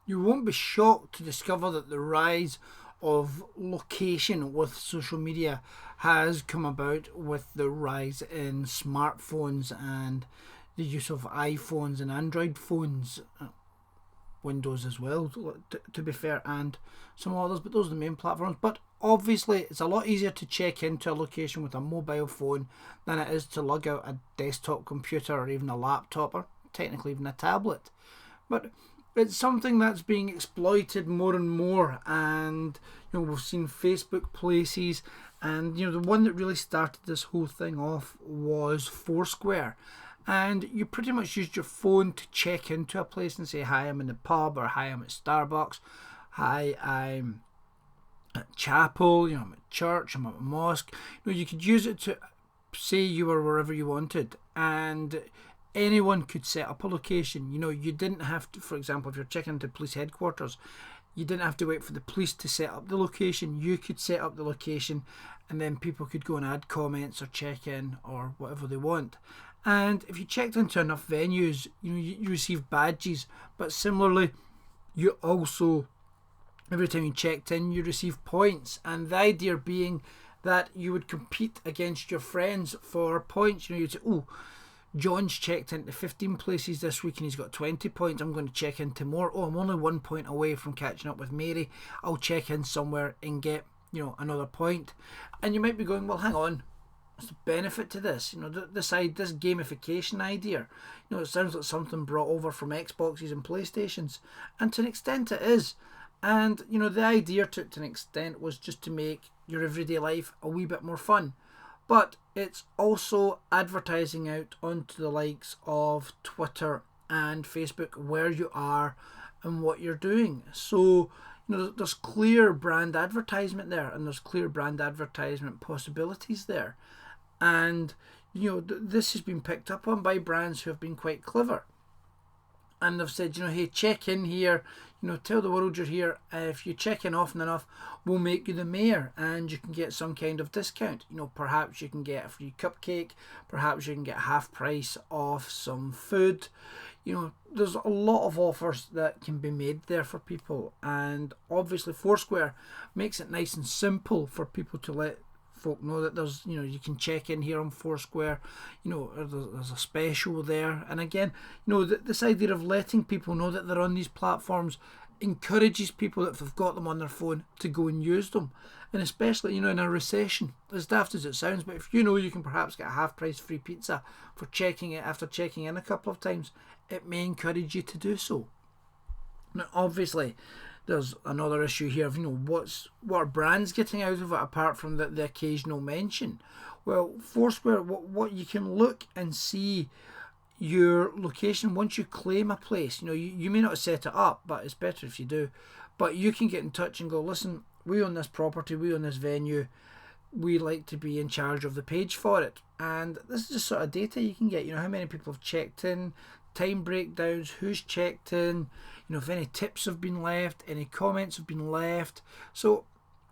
You won't be shocked to discover that the rise of location with social media has come about with the rise in smartphones and the use of iPhones and Android phones, Windows as well, to be fair, and some others, but those are the main platforms. But obviously, it's a lot easier to check into a location with a mobile phone than it is to lug out a desktop computer or even a laptop or technically even a tablet. But it's something that's being exploited more and more, and we've seen Facebook Places, and the one that really started this whole thing off was Foursquare. And you pretty much used your phone to check into a place and say, hi, I'm in the pub, or hi, I'm at Starbucks, hi, I'm at chapel, I'm at church, I'm at a mosque. You could use it to say you were wherever you wanted, and anyone could set up a location. You didn't have to, for example, if you're checking into police headquarters, you didn't have to wait for the police to set up the location. You could set up the location, and then people could go and add comments or check in or whatever they want. And if you checked into enough venues, you receive badges. But similarly, you also, every time you checked in, you receive points. And the idea being that you would compete against your friends for points. You'd say, oh, John's checked into 15 places this week and he's got 20 points. I'm going to check into more. Oh, I'm only 1 point away from catching up with Mary. I'll check in somewhere and get, another point. And you might be going, well, hang on. What's the benefit to this? This gamification idea. It sounds like something brought over from Xboxes and PlayStations. And to an extent it is. And, the idea to an extent was just to make your everyday life a wee bit more fun. But it's also advertising out onto the likes of Twitter and Facebook where you are and what you're doing. So, there's clear brand advertisement there, and there's clear brand advertisement possibilities there. And, this has been picked up on by brands who have been quite clever. And they've said, hey, check in here, tell the world you're here. If you check in often enough, we'll make you the mayor and you can get some kind of discount. Perhaps you can get a free cupcake, perhaps you can get half price off some food. There's a lot of offers that can be made there for people. And obviously Foursquare makes it nice and simple for people to let folk know that there's, you can check in here on Foursquare, there's a special there. And again, this idea of letting people know that they're on these platforms encourages people, that if they've got them on their phone, to go and use them. And especially, in a recession, as daft as it sounds, but if you can perhaps get a half price free pizza for checking it after checking in a couple of times, it may encourage you to do so. Now obviously there's another issue here of what are brands getting out of it apart from the occasional mention. Well, Foursquare, what you can look and see your location once you claim a place. You may not set it up, but it's better if you do. But you can get in touch and go, listen, we own this property, we own this venue, we like to be in charge of the page for it. And this is just sort of data you can get, how many people have checked in, time breakdowns, who's checked in, if any tips have been left, any comments have been left. So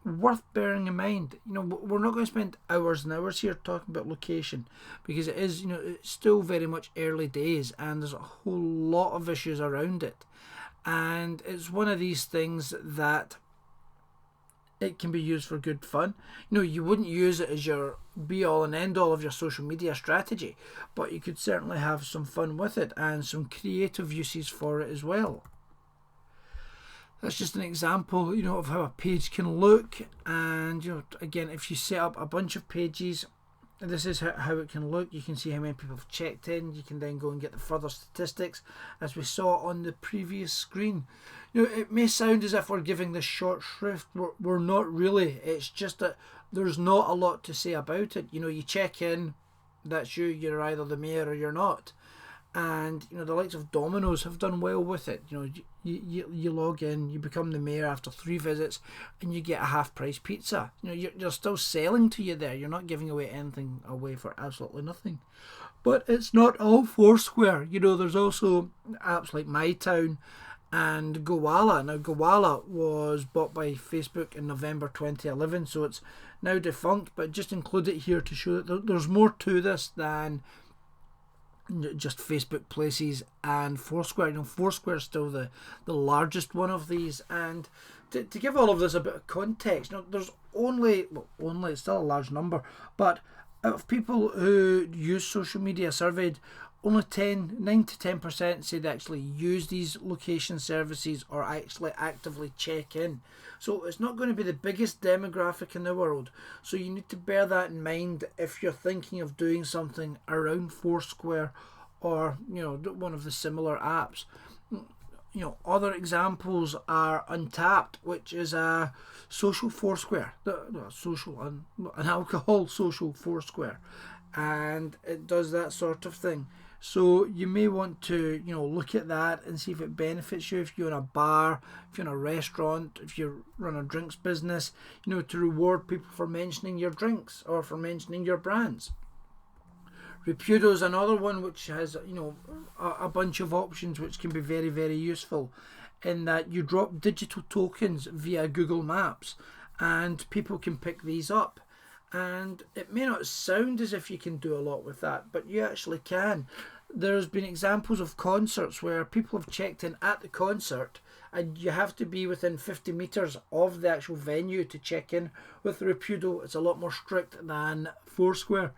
worth bearing in mind. We're not going to spend hours and hours here talking about location, because it is, it's still very much early days and there's a whole lot of issues around it. And it's one of these things that it can be used for good fun. You wouldn't use it as your be all and end all of your social media strategy, but you could certainly have some fun with it and some creative uses for it as well. That's just an example, of how a page can look. And, again, if you set up a bunch of pages, this is how it can look. You can see how many people have checked in. You can then go and get the further statistics, as we saw on the previous screen. It may sound as if we're giving this short shrift. We're not really. It's just that there's not a lot to say about it. You check in, that's you. You're either the mayor or you're not. And the likes of Domino's have done well with it. You log in, you become the mayor after 3 visits, and you get a half price pizza. You're still selling to you there. You're not giving away anything away for absolutely nothing. But it's not all Foursquare. There's also apps like MyTown and Gowalla. Now Gowalla was bought by Facebook in November 2011, so it's now defunct, but just include it here to show that there's more to this than just Facebook Places and Foursquare. Foursquare is still the largest one of these. And to give all of this a bit of context, there's only it's still a large number, but out of people who use social media surveyed, only 9 to 10% say they actually use these location services or actually actively check in. So it's not going to be the biggest demographic in the world. So you need to bear that in mind if you're thinking of doing something around Foursquare or one of the similar apps. Other examples are Untapped, which is a social Foursquare, an alcohol social Foursquare, and it does that sort of thing. So you may want to look at that and see if it benefits you. If you're in a bar, if you're in a restaurant, if you run a drinks business, to reward people for mentioning your drinks or for mentioning your brands. Repudo is another one which has a bunch of options which can be very, very useful, in that you drop digital tokens via Google Maps and people can pick these up. And it may not sound as if you can do a lot with that, but you actually can. There's been examples of concerts where people have checked in at the concert, and you have to be within 50 metres of the actual venue to check in. With Repudo, it's a lot more strict than Foursquare.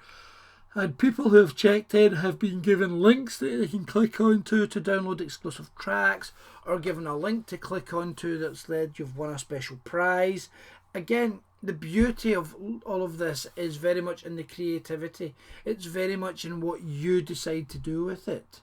And people who have checked in have been given links that they can click onto to download exclusive tracks, or given a link to click onto that's led you've won a special prize. Again, the beauty of all of this is very much in the creativity. It's very much in what you decide to do with it.